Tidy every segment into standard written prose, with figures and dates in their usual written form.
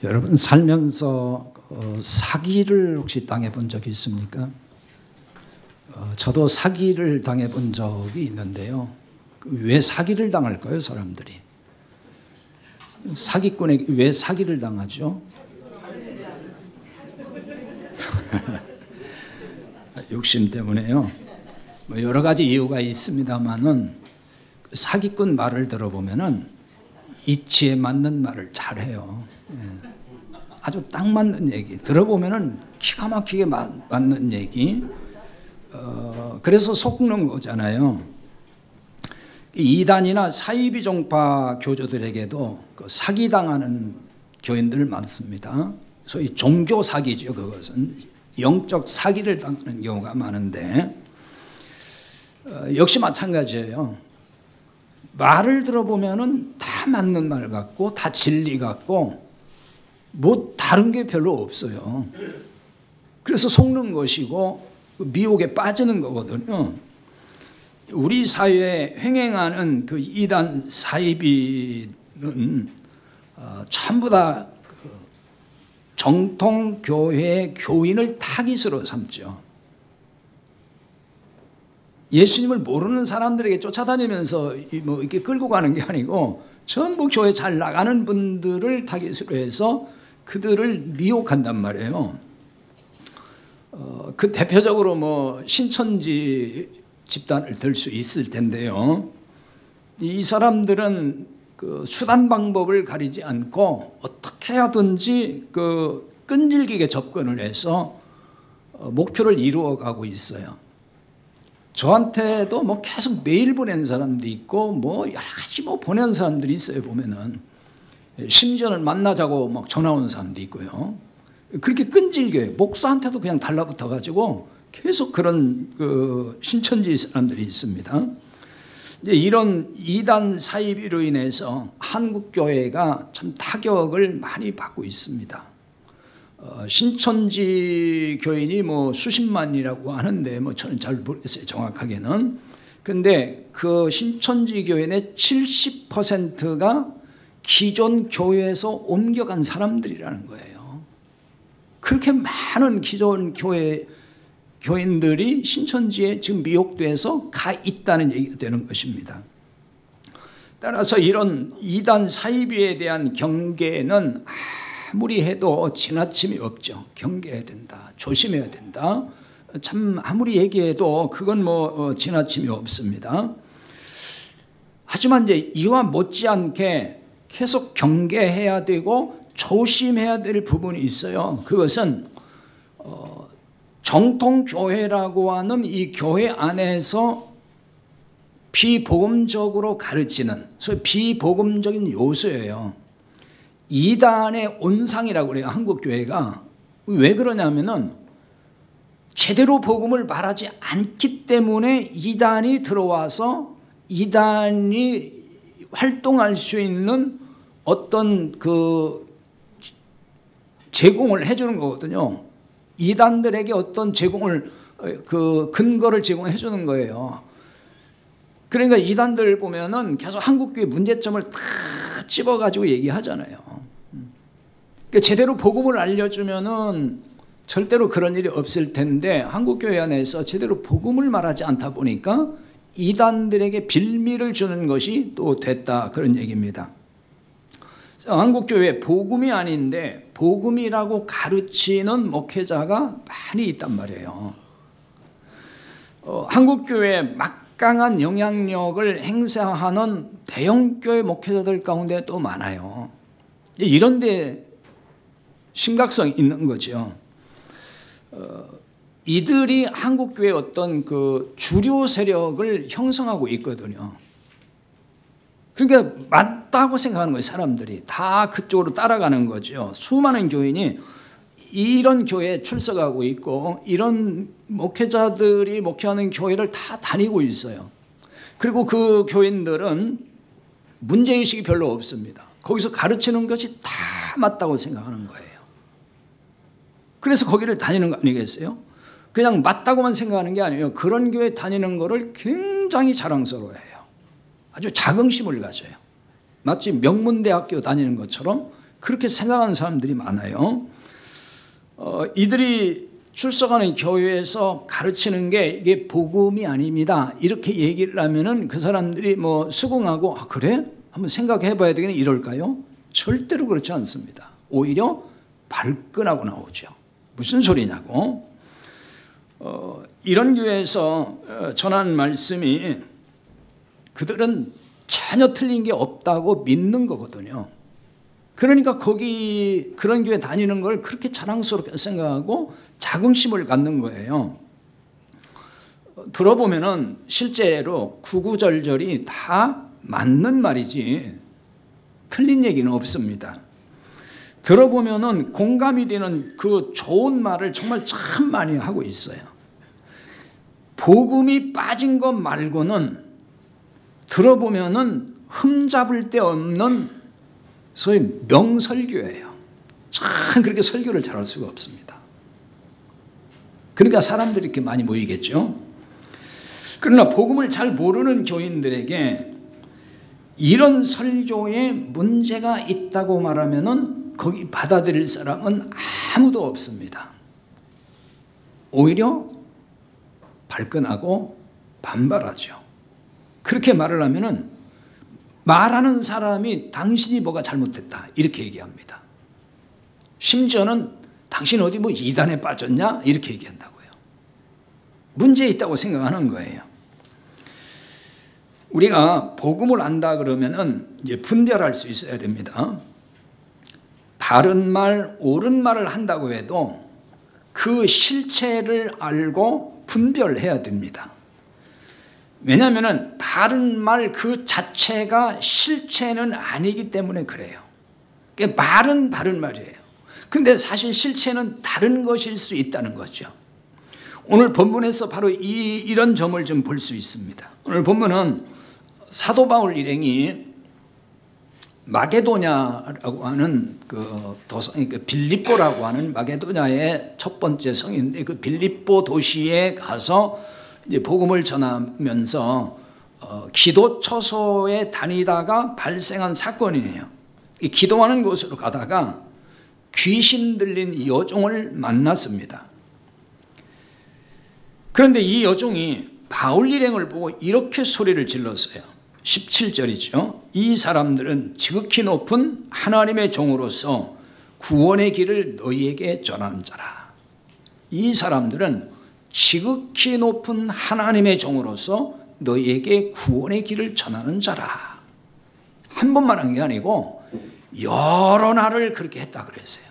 여러분 살면서 사기를 혹시 당해본 적이 있습니까? 저도 사기를 당해본 적이 있는데요. 왜 사기를 당할까요, 사람들이? 사기꾼에게 왜 사기를 당하죠? 욕심 때문에요. 뭐 여러 가지 이유가 있습니다만은 사기꾼 말을 들어보면은 이치에 맞는 말을 잘해요. 아주 딱 맞는 얘기 들어보면은 기가 막히게 맞는 얘기. 그래서 속는 거잖아요. 이단이나 사이비 종파 교주들에게도 그 사기당하는 교인들 많습니다. 소위 종교 사기죠. 그것은 영적 사기를 당하는 경우가 많은데 역시 마찬가지예요. 말을 들어보면은 다 맞는 말 같고 다 진리 같고 뭐 다른 게 별로 없어요. 그래서 속는 것이고 미혹에 빠지는 거거든요. 우리 사회에 횡행하는 그 이단 사이비는 전부 다 정통 교회 교인을 타깃으로 삼죠. 예수님을 모르는 사람들에게 쫓아다니면서 뭐 이렇게 끌고 가는 게 아니고 전부 교회 잘 나가는 분들을 타깃으로 해서 그들을 미혹한단 말이에요. 그 대표적으로 뭐 신천지 집단을 들 수 있을 텐데요. 이 사람들은 그 수단 방법을 가리지 않고 어떻게 하든지 그 끈질기게 접근을 해서 목표를 이루어가고 있어요. 저한테도 뭐 계속 메일 보낸 사람도 있고 뭐 여러 가지 뭐 보낸 사람들이 있어요. 보면은 심지어는 만나자고 막 전화 온 사람도 있고요. 그렇게 끈질겨요. 목사한테도 그냥 달라붙어 가지고 계속 그런 그 신천지 사람들이 있습니다. 이제 이런 이단 사이비로 인해서 한국 교회가 참 타격을 많이 받고 있습니다. 신천지 교인이 뭐 수십만이라고 하는데 뭐 저는 잘 모르겠어요, 정확하게는. 근데 그 신천지 교인의 70%가 기존 교회에서 옮겨간 사람들이라는 거예요. 그렇게 많은 기존 교인들이 신천지에 지금 미혹돼서 가 있다는 얘기가 되는 것입니다. 따라서 이런 이단 사이비에 대한 경계는 아무리 해도 지나침이 없죠. 경계해야 된다. 조심해야 된다. 참 아무리 얘기해도 그건 뭐 지나침이 없습니다. 하지만 이제 이와 못지않게 계속 경계해야 되고 조심해야 될 부분이 있어요. 그것은 정통교회라고 하는 이 교회 안에서 비복음적으로 가르치는 소위 비복음적인 요소예요. 이단의 온상이라고 그래요. 한국교회가. 왜 그러냐면은 제대로 복음을 말하지 않기 때문에 이단이 들어와서 이단이 활동할 수 있는 어떤 그 제공을 해주는 거거든요. 이단들에게 어떤 제공을 그 근거를 제공해 주는 거예요. 그러니까 이단들 보면은 계속 한국교회 문제점을 다 집어가지고 얘기하잖아요. 그러니까 제대로 복음을 알려주면은 절대로 그런 일이 없을 텐데 한국교회 안에서 제대로 복음을 말하지 않다 보니까 이단들에게 빌미를 주는 것이 또 됐다, 그런 얘기입니다. 한국교회 복음이 아닌데 복음이라고 가르치는 목회자가 많이 있단 말이에요. 한국교회에 막강한 영향력을 행사하는 대형교회 목회자들 가운데 또 많아요. 이런 데 심각성이 있는 거죠. 이들이 한국교회의 어떤 그 주류 세력을 형성하고 있거든요. 그러니까 맞다고 생각하는 거예요. 사람들이 다 그쪽으로 따라가는 거죠. 수많은 교인이 이런 교회에 출석하고 있고 이런 목회자들이 목회하는 교회를 다 다니고 있어요. 그리고 그 교인들은 문제의식이 별로 없습니다. 거기서 가르치는 것이 다 맞다고 생각하는 거예요. 그래서 거기를 다니는 거 아니겠어요? 그냥 맞다고만 생각하는 게 아니에요. 그런 교회 다니는 거를 굉장히 자랑스러워해요. 아주 자긍심을 가져요. 마치 명문대학교 다니는 것처럼 그렇게 생각하는 사람들이 많아요. 이들이 출석하는 교회에서 가르치는 게 이게 복음이 아닙니다. 이렇게 얘기를 하면은 그 사람들이 뭐 수긍하고 그래? 한번 생각해 봐야 되겠네 이럴까요? 절대로 그렇지 않습니다. 오히려 발끈하고 나오죠. 무슨 소리냐고. 이런 교회에서 전하는 말씀이 그들은 전혀 틀린 게 없다고 믿는 거거든요. 그러니까 거기 그런 교회 다니는 걸 그렇게 자랑스럽게 생각하고 자긍심을 갖는 거예요. 들어보면은 실제로 구구절절이 다 맞는 말이지 틀린 얘기는 없습니다. 들어보면은 공감이 되는 그 좋은 말을 정말 참 많이 하고 있어요. 복음이 빠진 것 말고는 들어보면은 흠잡을 데 없는 소위 명설교예요. 참 그렇게 설교를 잘할 수가 없습니다. 그러니까 사람들이 이렇게 많이 모이겠죠. 그러나 복음을 잘 모르는 교인들에게 이런 설교에 문제가 있다고 말하면은 거기 받아들일 사람은 아무도 없습니다. 오히려 발끈하고 반발하죠. 그렇게 말을 하면은 말하는 사람이 당신이 뭐가 잘못됐다 이렇게 얘기합니다. 심지어는 당신 어디 뭐 이단에 빠졌냐 이렇게 얘기한다고요. 문제 있다고 생각하는 거예요. 우리가 복음을 안다 그러면은 이제 분별할 수 있어야 됩니다. 바른 말, 옳은 말을 한다고 해도 그 실체를 알고 분별해야 됩니다. 왜냐하면 바른 말 그 자체가 실체는 아니기 때문에 그래요. 그러니까 말은 바른 말이에요. 근데 사실 실체는 다른 것일 수 있다는 거죠. 오늘 본문에서 바로 이런 점을 좀 볼 수 있습니다. 오늘 본문은 사도 바울 일행이 마게도냐라고 하는 그 도성, 빌립보라고 하는 마게도냐의 첫 번째 성인데 그 빌립보 도시에 가서 이제 복음을 전하면서 기도 처소에 다니다가 발생한 사건이에요. 이 기도하는 곳으로 가다가 귀신 들린 여종을 만났습니다. 그런데 이 여종이 바울 일행을 보고 이렇게 소리를 질렀어요. 17절이죠. 이 사람들은 지극히 높은 하나님의 종으로서 구원의 길을 너희에게 전하는 자라. 이 사람들은 지극히 높은 하나님의 종으로서 너희에게 구원의 길을 전하는 자라. 한 번만 한 게 아니고 여러 날을 그렇게 했다 그랬어요.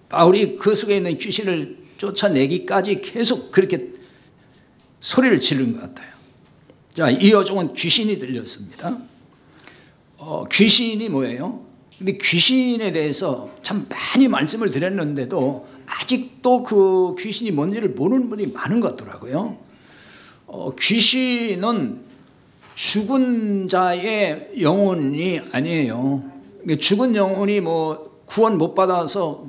바울이 그 속에 있는 귀신을 쫓아내기까지 계속 그렇게 소리를 지른 것 같아요. 자, 이 여종은 귀신이 들렸습니다. 귀신이 뭐예요? 근데 귀신에 대해서 참 많이 말씀을 드렸는데도 아직도 그 귀신이 뭔지를 모르는 분이 많은 것 같더라고요. 귀신은 죽은 자의 영혼이 아니에요. 죽은 영혼이 뭐 구원 못 받아서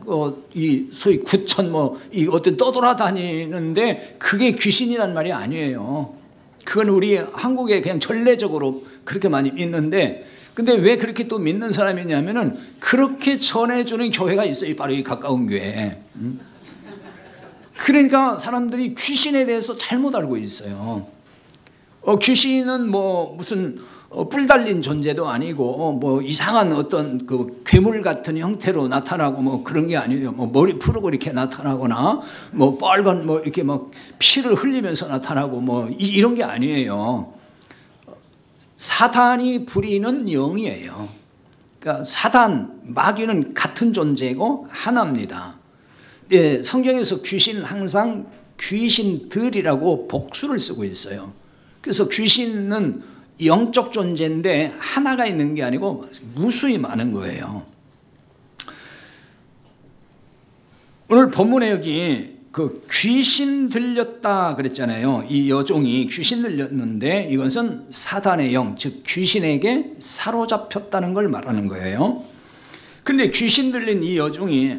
이 소위 구천 이 어떤 떠돌아다니는데 그게 귀신이란 말이 아니에요. 그건 우리 한국에 그냥 전례적으로 그렇게 많이 믿는데, 근데 왜 그렇게 또 믿는 사람이 있냐면은 그렇게 전해주는 교회가 있어요. 바로 이 가까운 교회에. 그러니까 사람들이 귀신에 대해서 잘못 알고 있어요. 귀신은 뭐 무슨 뿔 달린 존재도 아니고 뭐 이상한 어떤 그 괴물 같은 형태로 나타나고 뭐 그런 게 아니에요. 뭐 머리 푸르고 이렇게 나타나거나 뭐 빨간 뭐 이렇게 막 피를 흘리면서 나타나고 뭐 이런 게 아니에요. 사단이 부리는 영이에요. 그러니까 사단, 마귀는 같은 존재고 하나입니다. 예, 성경에서 귀신은 항상 귀신들이라고 복수를 쓰고 있어요. 그래서 귀신은 영적 존재인데 하나가 있는 게 아니고 무수히 많은 거예요. 오늘 본문에 여기 그 귀신 들렸다 그랬잖아요. 이 여종이 귀신 들렸는데 이것은 사단의 영, 즉 귀신에게 사로잡혔다는 걸 말하는 거예요. 그런데 귀신 들린 이 여종이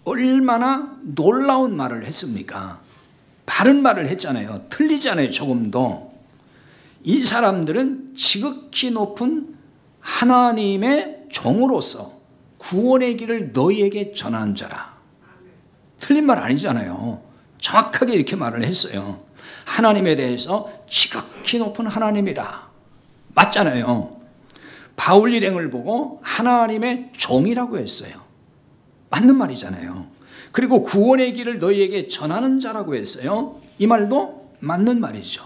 얼마나 놀라운 말을 했습니까? 바른 말을 했잖아요. 틀리지 않아요, 조금도. 이 사람들은 지극히 높은 하나님의 종으로서 구원의 길을 너희에게 전하는 자라. 틀린 말 아니잖아요. 정확하게 이렇게 말을 했어요. 하나님에 대해서 지극히 높은 하나님이라. 맞잖아요. 바울 일행을 보고 하나님의 종이라고 했어요. 맞는 말이잖아요. 그리고 구원의 길을 너희에게 전하는 자라고 했어요. 이 말도 맞는 말이죠.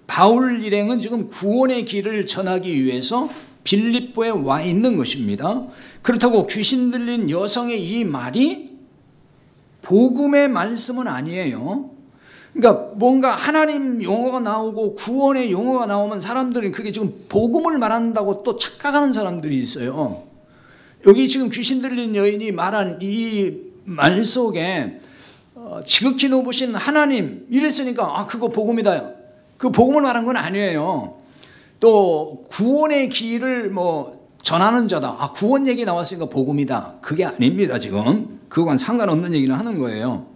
바울 일행은 지금 구원의 길을 전하기 위해서 빌립보에 와 있는 것입니다. 그렇다고 귀신 들린 여성의 이 말이 복음의 말씀은 아니에요. 그러니까 뭔가 하나님 용어가 나오고 구원의 용어가 나오면 사람들은 그게 지금 복음을 말한다고 또 착각하는 사람들이 있어요. 여기 지금 귀신 들린 여인이 말한 이 말 속에 지극히 높으신 하나님 이랬으니까 그거 복음이다. 그 복음을 말한 건 아니에요. 또 구원의 길을 전하는 자다. 구원 얘기 나왔으니까 복음이다. 그게 아닙니다. 지금 그건 상관없는 얘기를 하는 거예요.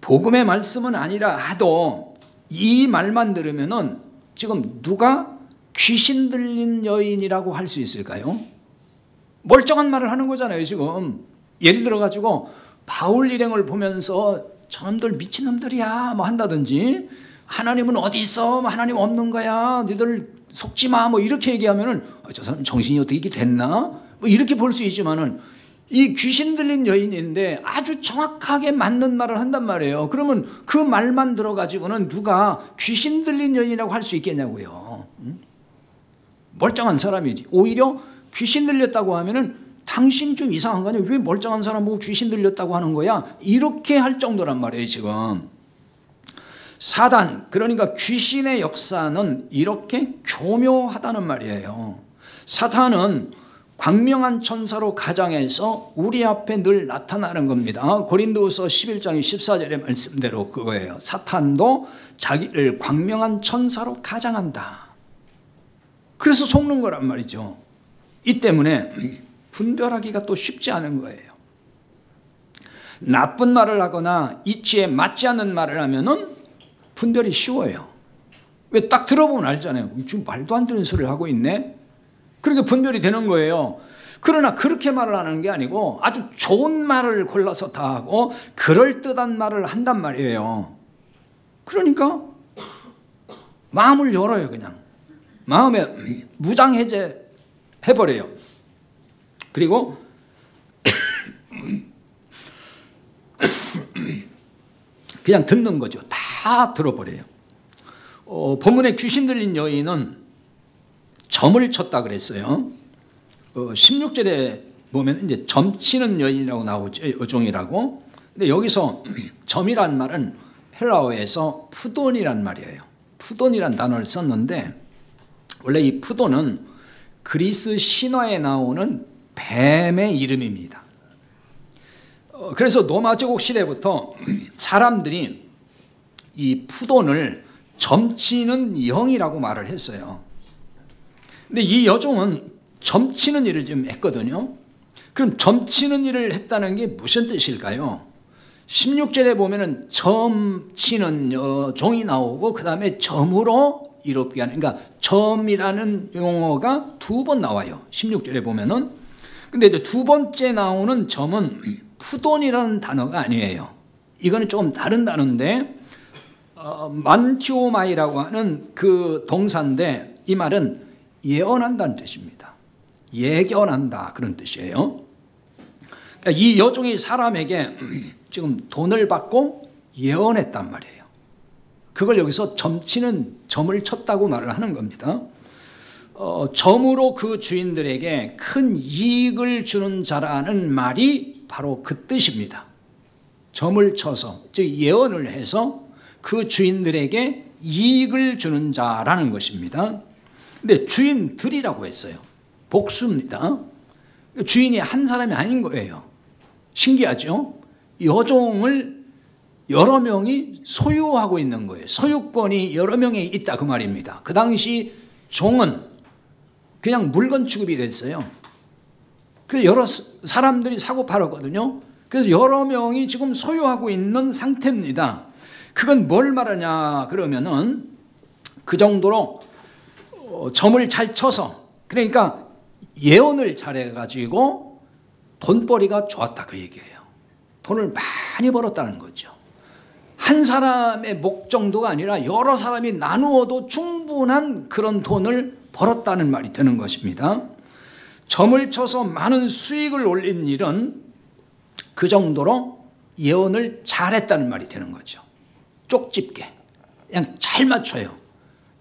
복음의 말씀은 아니라 하도 이 말만 들으면은 지금 누가 귀신 들린 여인이라고 할 수 있을까요? 멀쩡한 말을 하는 거잖아요. 지금 예를 들어 가지고 바울 일행을 보면서 저놈들 미친놈들이야 한다든지, 하나님은 어디 있어? 하나님 없는 거야. 너희들 속지 마. 이렇게 얘기하면은 저 사람 정신이 어떻게 이게 됐나? 이렇게 볼 수 있지만은 이 귀신 들린 여인인데 아주 정확하게 맞는 말을 한단 말이에요. 그러면 그 말만 들어가지고는 누가 귀신 들린 여인이라고 할 수 있겠냐고요. 멀쩡한 사람이지. 오히려 귀신 들렸다고 하면은 당신 좀 이상한 거 아니야? 왜 멀쩡한 사람 보고 귀신 들렸다고 하는 거야? 이렇게 할 정도란 말이에요. 지금 사단, 그러니까 귀신의 역사는 이렇게 교묘하다는 말이에요. 사탄은 광명한 천사로 가장해서 우리 앞에 늘 나타나는 겁니다. 고린도후서 11장 14절의 말씀대로 그거예요. 사탄도 자기를 광명한 천사로 가장한다. 그래서 속는 거란 말이죠. 이 때문에 분별하기가 또 쉽지 않은 거예요. 나쁜 말을 하거나 이치에 맞지 않는 말을 하면은 분별이 쉬워요. 왜 딱 들어보면 알잖아요. 지금 말도 안 되는 소리를 하고 있네. 그렇게 분별이 되는 거예요. 그러나 그렇게 말을 하는 게 아니고 아주 좋은 말을 골라서 다 하고 그럴듯한 말을 한단 말이에요. 그러니까 마음을 열어요. 그냥 마음에 무장해제 해버려요. 그리고 그냥 듣는 거죠. 다 들어버려요. 본문에 귀신 들린 여인은 점을 쳤다 그랬어요. 16절에 보면 이제 점치는 여인이라고 나오죠. 여종이라고. 근데 여기서 점이란 말은 헬라어에서 푸돈이란 말이에요. 푸돈이란 단어를 썼는데 원래 이 푸돈은 그리스 신화에 나오는 뱀의 이름입니다. 그래서 로마 제국 시대부터 사람들이 이 푸돈을 점치는 영이라고 말을 했어요. 근데 이 여종은 점치는 일을 좀 했거든요. 그럼 점치는 일을 했다는 게 무슨 뜻일까요? 16절에 보면은 점치는 여종이 나오고 그 다음에 점으로 이롭게 하는, 그러니까 점이라는 용어가 두 번 나와요. 16절에 보면은. 근데 이제 두 번째 나오는 점은 푸돈이라는 단어가 아니에요. 이거는 조금 다른 단어인데 만티오마이라고 하는 그 동사인데 이 말은 예언한다는 뜻입니다. 예견한다 그런 뜻이에요. 그러니까 이 여종이 사람에게 지금 돈을 받고 예언했단 말이에요. 그걸 여기서 점치는 점을 쳤다고 말을 하는 겁니다. 점으로 그 주인들에게 큰 이익을 주는 자라는 말이 바로 그 뜻입니다. 점을 쳐서, 즉 예언을 해서 그 주인들에게 이익을 주는 자라는 것입니다. 근데 주인들이라고 했어요. 복수입니다. 주인이 한 사람이 아닌 거예요. 신기하죠? 여종을 여러 명이 소유하고 있는 거예요. 소유권이 여러 명이 있다 그 말입니다. 그 당시 종은 그냥 물건 취급이 됐어요. 그래서 여러 사람들이 사고 팔았거든요. 그래서 여러 명이 지금 소유하고 있는 상태입니다. 그건 뭘 말하냐 그러면은 그 정도로 점을 잘 쳐서, 그러니까 예언을 잘해가지고 돈벌이가 좋았다 그 얘기예요. 돈을 많이 벌었다는 거죠. 한 사람의 목 정도가 아니라 여러 사람이 나누어도 충분한 그런 돈을 벌었다는 말이 되는 것입니다. 점을 쳐서 많은 수익을 올린 일은 그 정도로 예언을 잘했다는 말이 되는 거죠. 쪽집게 그냥 잘 맞춰요.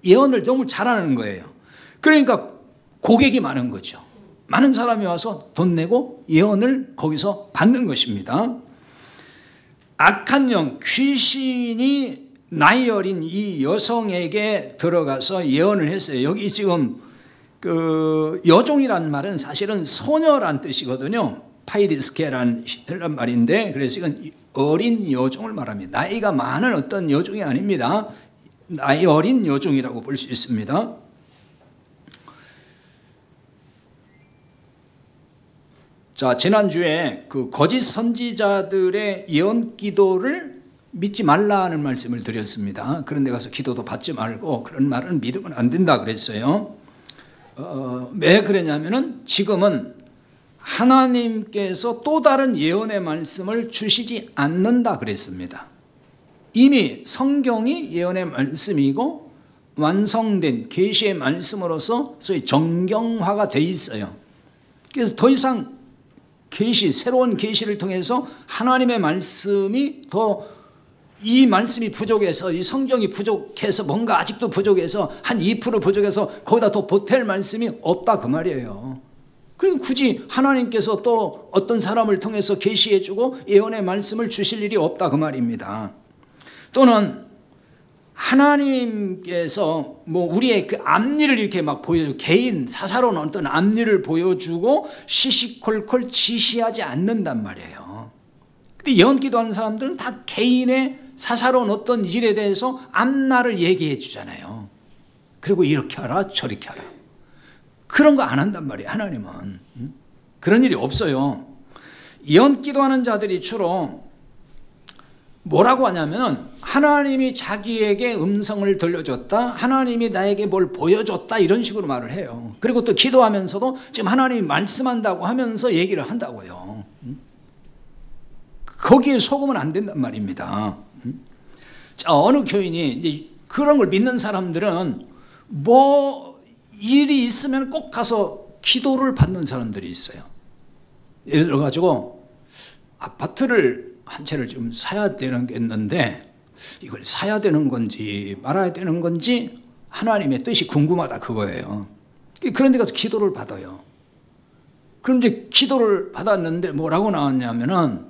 예언을 너무 잘하는 거예요. 그러니까 고객이 많은 거죠. 많은 사람이 와서 돈 내고 예언을 거기서 받는 것입니다. 악한 영, 귀신이 나이 어린 이 여성에게 들어가서 예언을 했어요. 여기 지금 그 여종이라는 말은 사실은 소녀란 뜻이거든요. 파이디스케라는 헬란 말인데, 그래서 이건 어린 여종을 말합니다. 나이가 많은 어떤 여종이 아닙니다. 나이 어린 여종이라고 볼 수 있습니다. 자, 지난주에 그 거짓 선지자들의 예언 기도를 믿지 말라는 말씀을 드렸습니다. 그런 데 가서 기도도 받지 말고 그런 말은 믿으면 안 된다 그랬어요. 왜 그러냐면은 지금은 하나님께서 또 다른 예언의 말씀을 주시지 않는다 그랬습니다. 이미 성경이 예언의 말씀이고 완성된 계시의 말씀으로서 소위 정경화가 돼 있어요. 그래서 더 이상 계시, 새로운 계시를 통해서 하나님의 말씀이 더 이 말씀이 부족해서 이 성경이 부족해서 뭔가 아직도 부족해서 한 2% 부족해서 거기다 더 보탤 말씀이 없다 그 말이에요. 그리고 굳이 하나님께서 또 어떤 사람을 통해서 계시해 주고 예언의 말씀을 주실 일이 없다 그 말입니다. 또는 하나님께서 뭐 우리의 그 앞니를 이렇게 막 보여주고 개인 사사로운 어떤 앞니를 보여주고 시시콜콜 지시하지 않는단 말이에요. 근데 예언 기도하는 사람들은 다 개인의 사사로운 어떤 일에 대해서 앞날을 얘기해 주잖아요. 그리고 이렇게 하라 저렇게 하라. 그런 거 안 한단 말이에요. 하나님은. 그런 일이 없어요. 예언 기도하는 자들이 주로 뭐라고 하냐면 하나님이 자기에게 음성을 들려줬다, 하나님이 나에게 뭘 보여줬다 이런 식으로 말을 해요. 그리고 또 기도하면서도 지금 하나님이 말씀한다고 하면서 얘기를 한다고요. 거기에 속으면 안 된단 말입니다. 자, 어느 교인이 이제 그런 걸 믿는 사람들은 뭐 일이 있으면 꼭 가서 기도를 받는 사람들이 있어요. 예를 들어 가지고 아파트를 한 채를 좀 사야 되는 게 있는데 이걸 사야 되는 건지 말아야 되는 건지 하나님의 뜻이 궁금하다 그거예요. 그런 데 가서 기도를 받아요. 그럼 이제 기도를 받았는데 뭐라고 나왔냐면은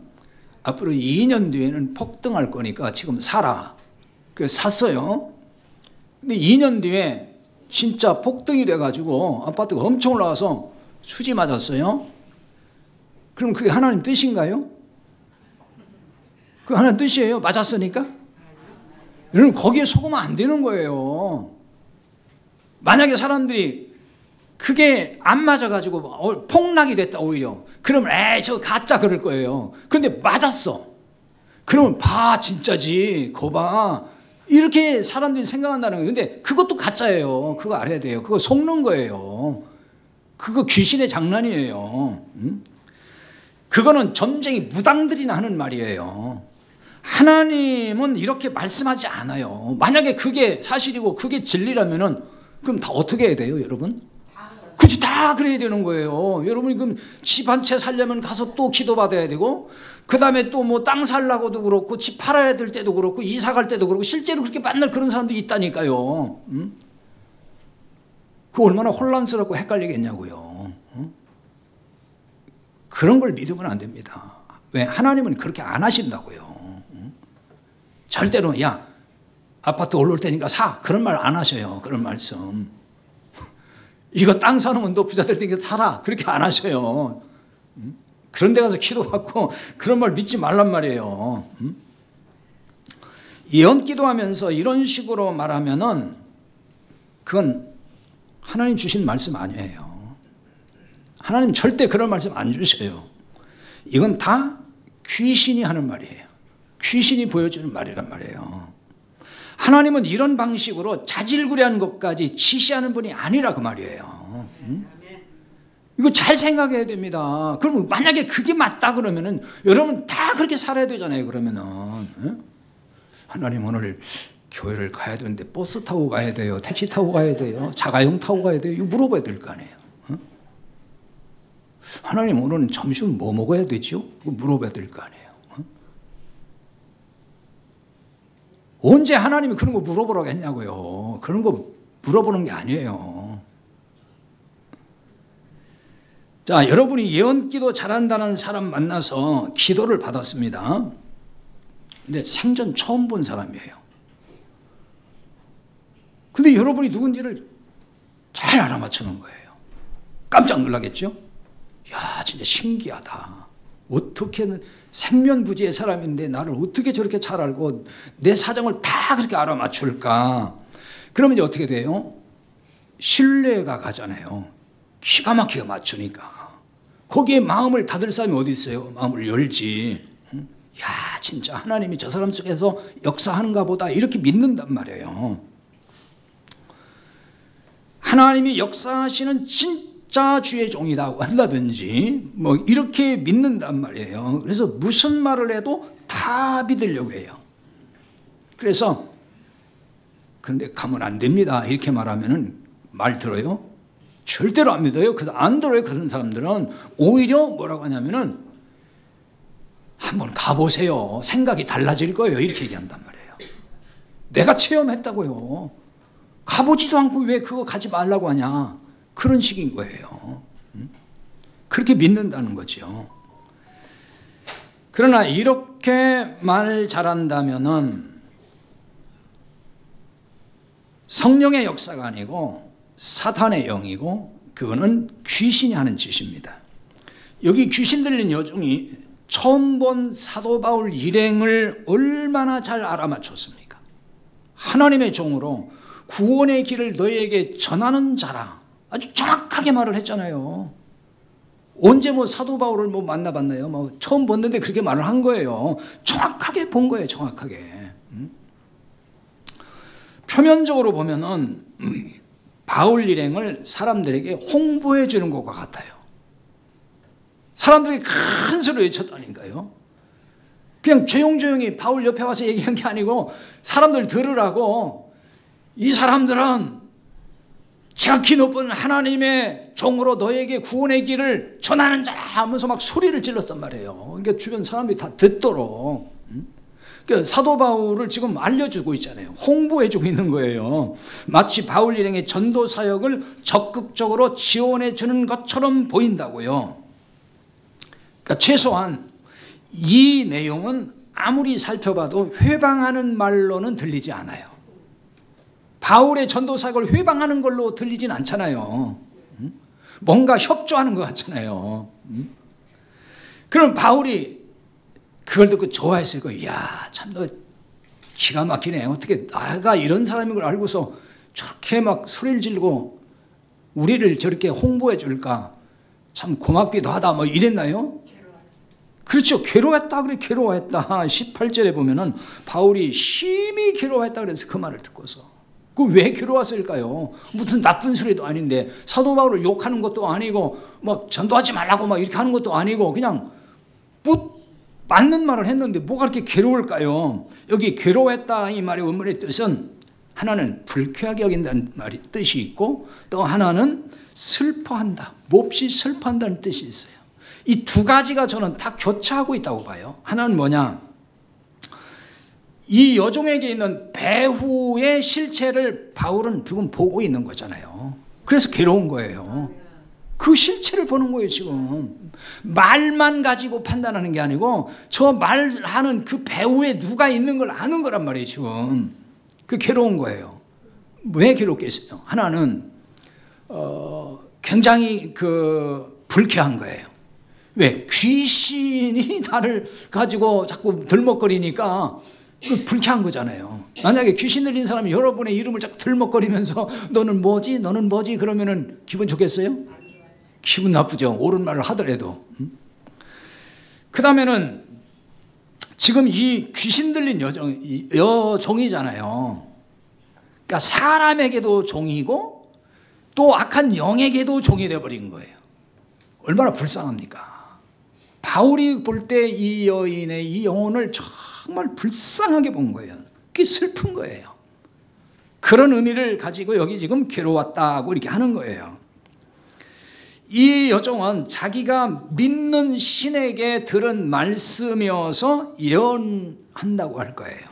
앞으로 2년 뒤에는 폭등할 거니까 지금 사라. 그래서 샀어요. 근데 2년 뒤에 진짜 폭등이 돼가지고 아파트가 엄청 올라가서 수지 맞았어요. 그럼 그게 하나님 뜻인가요? 그 하나님 뜻이에요. 맞았으니까. 여러분 거기에 속으면 안 되는 거예요. 만약에 사람들이 그게 안 맞아가지고 폭락이 됐다 오히려. 그러면 에이 저거 가짜 그럴 거예요. 그런데 맞았어. 그러면 봐 진짜지 거봐. 이렇게 사람들이 생각한다는 거예요. 근데 그것도 가짜예요. 그거 알아야 돼요. 그거 속는 거예요. 그거 귀신의 장난이에요. 그거는 점쟁이 무당들이나 하는 말이에요. 하나님은 이렇게 말씀하지 않아요. 만약에 그게 사실이고 그게 진리라면은 그럼 다 어떻게 해야 돼요, 여러분? 그치, 다 그래야 되는 거예요. 여러분이 그럼 집 한 채 살려면 가서 또 기도받아야 되고, 그 다음에 또 뭐 땅 살라고도 그렇고, 집 팔아야 될 때도 그렇고, 이사 갈 때도 그렇고, 실제로 그렇게 만날 그런 사람들이 있다니까요. 그 얼마나 혼란스럽고 헷갈리겠냐고요. 그런 걸 믿으면 안 됩니다. 왜? 하나님은 그렇게 안 하신다고요. 절대로, 야, 아파트 올라올 테니까 사. 그런 말 안 하셔요. 그런 말씀. 이거 땅 사놓으면 너 부자 될 테니까 사라. 그렇게 안 하셔요. 그런 데 가서 기도받고 그런 말 믿지 말란 말이에요. 예언 기도하면서 이런 식으로 말하면은 그건 하나님 주신 말씀 아니에요. 하나님 절대 그런 말씀 안 주셔요. 이건 다 귀신이 하는 말이에요. 귀신이 보여주는 말이란 말이에요. 하나님은 이런 방식으로 자질구레한 것까지 지시하는 분이 아니라 그 말이에요. 이거 잘 생각해야 됩니다. 그럼 만약에 그게 맞다 그러면은 여러분 다 그렇게 살아야 되잖아요. 그러면은 하나님 오늘 교회를 가야 되는데 버스 타고 가야 돼요? 택시 타고 가야 돼요? 자가용 타고 가야 돼요? 이거 물어봐야 될 거 아니에요. 하나님 오늘은 점심 뭐 먹어야 되죠? 물어봐야 될 거 아니에요. 언제 하나님이 그런 거 물어보라고 했냐고요. 그런 거 물어보는 게 아니에요. 자, 여러분이 예언기도 잘한다는 사람 만나서 기도를 받았습니다. 근데 생전 처음 본 사람이에요. 근데 여러분이 누군지를 잘 알아맞추는 거예요. 깜짝 놀라겠죠? 야, 진짜 신기하다. 어떻게 생면부지의 사람인데 나를 어떻게 저렇게 잘 알고 내 사정을 다 그렇게 알아맞출까? 그러면 이제 어떻게 돼요? 신뢰가 가잖아요. 기가 막히게 맞추니까. 거기에 마음을 닫을 사람이 어디 있어요? 마음을 열지. 야, 진짜 하나님이 저 사람 속에서 역사하는가 보다 이렇게 믿는단 말이에요. 하나님이 역사하시는 진짜 주의 종이다 한다든지 뭐 이렇게 믿는단 말이에요. 그래서 무슨 말을 해도 다 믿으려고 해요. 그래서 근데 가면 안 됩니다 이렇게 말하면은 말 들어요? 절대로 안 믿어요. 그래서 안 들어요. 그런 사람들은 오히려 뭐라고 하냐면은 한번 가보세요. 생각이 달라질 거예요. 이렇게 얘기한단 말이에요. 내가 체험했다고요. 가보지도 않고 왜 그거 가지 말라고 하냐. 그런 식인 거예요. 그렇게 믿는다는 거죠. 그러나 이렇게 말 잘한다면은 성령의 역사가 아니고 사탄의 영이고 그거는 귀신이 하는 짓입니다. 여기 귀신 들린 여종이 처음 본 사도 바울 일행을 얼마나 잘 알아맞췄습니까? 하나님의 종으로 구원의 길을 너희에게 전하는 자라. 아주 정확하게 말을 했잖아요. 언제 뭐 사도 바울을 뭐 만나봤나요? 뭐 처음 봤는데 그렇게 말을 한 거예요. 정확하게 본 거예요. 정확하게. 표면적으로 보면은 바울 일행을 사람들에게 홍보해 주는 것과 같아요. 사람들이 큰 소리로 외쳤다니까요. 그냥 조용조용히 바울 옆에 와서 얘기한 게 아니고 사람들 들으라고 이 사람들은 지극히 높은 하나님의 종으로 너에게 구원의 길을 전하는 자라 하면서 막 소리를 질렀단 말이에요. 그러니까 주변 사람들이 다 듣도록. 그러니까 사도 바울을 지금 알려주고 있잖아요. 홍보해주고 있는 거예요. 마치 바울 일행의 전도 사역을 적극적으로 지원해 주는 것처럼 보인다고요. 그러니까 최소한 이 내용은 아무리 살펴봐도 회방하는 말로는 들리지 않아요. 바울의 전도 사역을 회방하는 걸로 들리진 않잖아요. 뭔가 협조하는 것 같잖아요. 그럼 바울이 그걸 듣고 좋아했을 거예요. 이야, 참 너 기가 막히네. 어떻게 나가 이런 사람인 걸 알고서 저렇게 막 소리를 지르고 우리를 저렇게 홍보해 줄까? 참 고맙기도 하다. 뭐 이랬나요? 그렇죠. 괴로웠다. 그래, 괴로워했다. 18절에 보면은 바울이 심히 괴로워했다. 그래서 그 말을 듣고서. 그 왜 괴로웠을까요? 무슨 나쁜 소리도 아닌데 사도 바울을 욕하는 것도 아니고 막 전도하지 말라고 막 이렇게 하는 것도 아니고 그냥 뭐 맞는 말을 했는데 뭐가 그렇게 괴로울까요? 여기 괴로웠다 이 말의 원문의 뜻은 하나는 불쾌하게 여긴다는 말이 뜻이 있고 또 하나는 슬퍼한다. 몹시 슬퍼한다는 뜻이 있어요. 이 두 가지가 저는 다 교차하고 있다고 봐요. 하나는 뭐냐? 이 여종에게 있는 배후의 실체를 바울은 지금 보고 있는 거잖아요. 그래서 괴로운 거예요. 그 실체를 보는 거예요. 지금 말만 가지고 판단하는 게 아니고 저 말하는 그 배후에 누가 있는 걸 아는 거란 말이에요. 지금 그 괴로운 거예요. 왜 괴롭겠어요? 하나는 굉장히 그 불쾌한 거예요. 왜? 귀신이 나를 가지고 자꾸 들먹거리니까 그 불쾌한 거잖아요. 만약에 귀신 들린 사람이 여러분의 이름을 자꾸 들먹거리면서 너는 뭐지? 너는 뭐지? 그러면은 기분 좋겠어요? 기분 나쁘죠. 옳은 말을 하더라도. 그 다음에는 지금 이 귀신 들린 여종이잖아요. 그러니까 사람에게도 종이고 또 악한 영에게도 종이 되어버린 거예요. 얼마나 불쌍합니까? 바울이 볼 때 이 여인의 이 영혼을 정말 불쌍하게 본 거예요. 그게 슬픈 거예요. 그런 의미를 가지고 여기 지금 괴로웠다고 이렇게 하는 거예요. 이 여종은 자기가 믿는 신에게 들은 말씀이어서 예언한다고 할 거예요.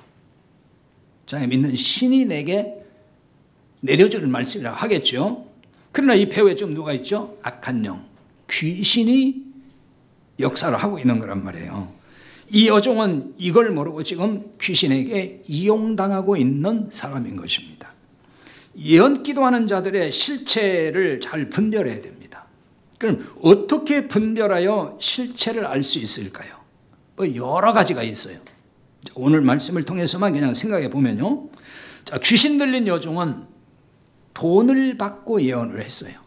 자기가 믿는 신이 내게 내려주는 말씀이라고 하겠죠. 그러나 이 배후에 좀 누가 있죠? 악한 영, 귀신이 역사를 하고 있는 거란 말이에요. 이 여종은 이걸 모르고 지금 귀신에게 이용당하고 있는 사람인 것입니다. 예언 기도하는 자들의 실체를 잘 분별해야 됩니다. 그럼 어떻게 분별하여 실체를 알 수 있을까요? 뭐 여러 가지가 있어요. 오늘 말씀을 통해서만 그냥 생각해 보면요. 자, 귀신 들린 여종은 돈을 받고 예언을 했어요.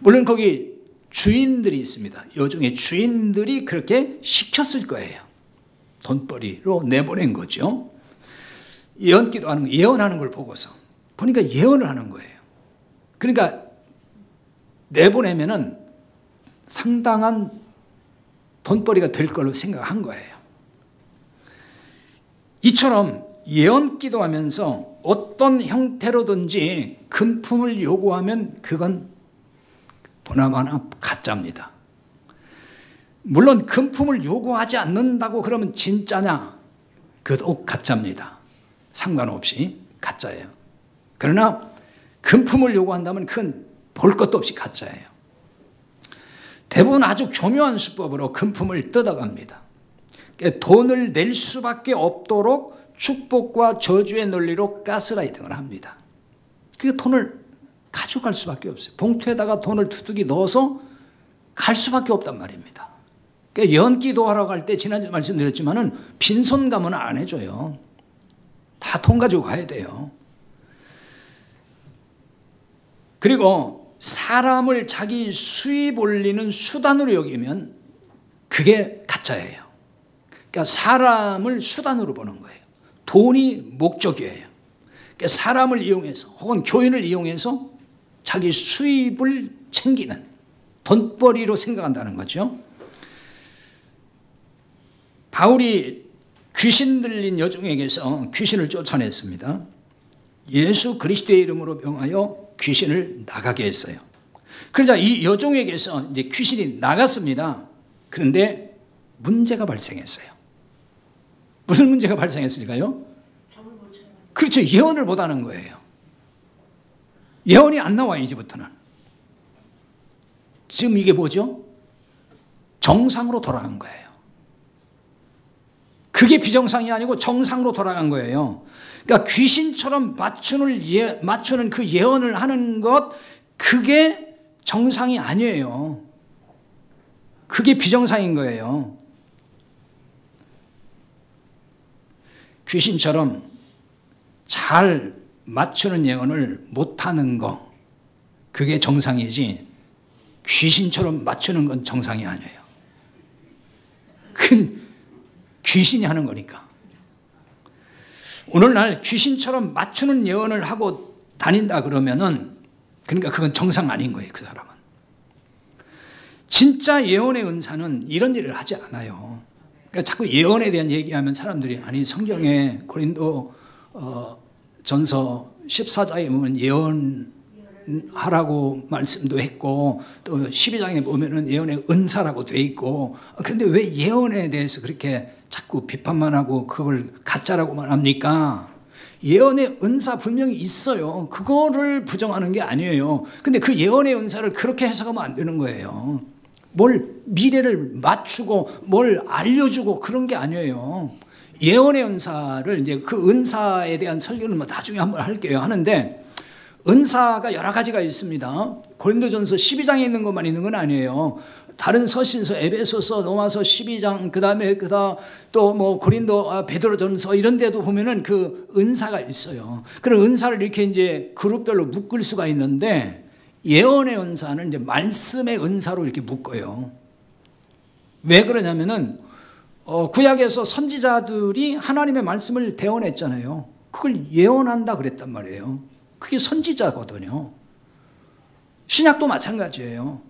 물론 거기 주인들이 있습니다. 여종의 주인들이 그렇게 시켰을 거예요. 돈벌이로 내보낸 거죠. 예언 기도하는 거, 예언하는 걸 보고서 보니까 예언을 하는 거예요. 그러니까 내보내면은 상당한 돈벌이가 될 걸로 생각한 거예요. 이처럼 예언 기도하면서 어떤 형태로든지 금품을 요구하면 그건 보나마나 가짜입니다. 물론 금품을 요구하지 않는다고 그러면 진짜냐? 그것도 가짜입니다. 상관없이 가짜예요. 그러나 금품을 요구한다면 그건 볼 것도 없이 가짜예요. 대부분 아주 교묘한 수법으로 금품을 뜯어갑니다. 돈을 낼 수밖에 없도록 축복과 저주의 논리로 가스라이팅을 합니다. 그러니까 돈을 가져갈 수밖에 없어요. 봉투에다가 돈을 두둑이 넣어서 갈 수밖에 없단 말입니다. 그러니까 예언 기도하러 갈 때 지난주 말씀드렸지만은 빈손 가면 안 해줘요. 다 돈 가지고 가야 돼요. 그리고 사람을 자기 수입 올리는 수단으로 여기면 그게 가짜예요. 그러니까 사람을 수단으로 보는 거예요. 돈이 목적이에요. 그러니까 사람을 이용해서 혹은 교인을 이용해서 자기 수입을 챙기는 돈벌이로 생각한다는 거죠. 바울이 귀신 들린 여종에게서 귀신을 쫓아냈습니다. 예수 그리스도의 이름으로 명하여 귀신을 나가게 했어요. 그러자 이 여종에게서 이제 귀신이 나갔습니다. 그런데 문제가 발생했어요. 무슨 문제가 발생했을까요? 그렇죠. 예언을 못하는 거예요. 예언이 안 나와요. 이제부터는. 지금 이게 뭐죠? 정상으로 돌아간 거예요. 그게 비정상이 아니고 정상으로 돌아간 거예요. 그러니까 귀신처럼 맞추는 그 예언을 하는 것, 그게 정상이 아니에요. 그게 비정상인 거예요. 귀신처럼 잘 맞추는 예언을 못하는 거, 그게 정상이지 귀신처럼 맞추는 건 정상이 아니에요. 그건 귀신이 하는 거니까. 오늘날 귀신처럼 맞추는 예언을 하고 다닌다 그러면은, 그러니까 그건 정상 아닌 거예요. 그 사람은. 진짜 예언의 은사는 이런 일을 하지 않아요. 그러니까 자꾸 예언에 대한 얘기하면 사람들이, 아니 성경에 고린도 전서 14장에 보면 예언하라고 말씀도 했고, 또 12장에 보면은 예언의 은사라고 돼 있고, 근데 왜 예언에 대해서 그렇게 자꾸 비판만 하고 그걸 가짜라고만 합니까? 예언의 은사 분명히 있어요. 그거를 부정하는 게 아니에요. 근데 그 예언의 은사를 그렇게 해석하면 안 되는 거예요. 뭘 미래를 맞추고 뭘 알려주고 그런 게 아니에요. 예언의 은사를, 이제 그 은사에 대한 설교는 뭐 나중에 한번 할게요. 하는데 은사가 여러 가지가 있습니다. 고린도전서 12장에 있는 것만 있는 건 아니에요. 다른 서신서, 에베소서, 로마서 12장, 그다음에 또 뭐 고린도, 베드로전서 이런 데도 보면은 그 은사가 있어요. 그런 은사를 이렇게 이제 그룹별로 묶을 수가 있는데, 예언의 은사는 이제 말씀의 은사로 이렇게 묶어요. 왜 그러냐면은 구약에서 선지자들이 하나님의 말씀을 대언했잖아요. 그걸 예언한다 그랬단 말이에요. 그게 선지자거든요. 신약도 마찬가지예요.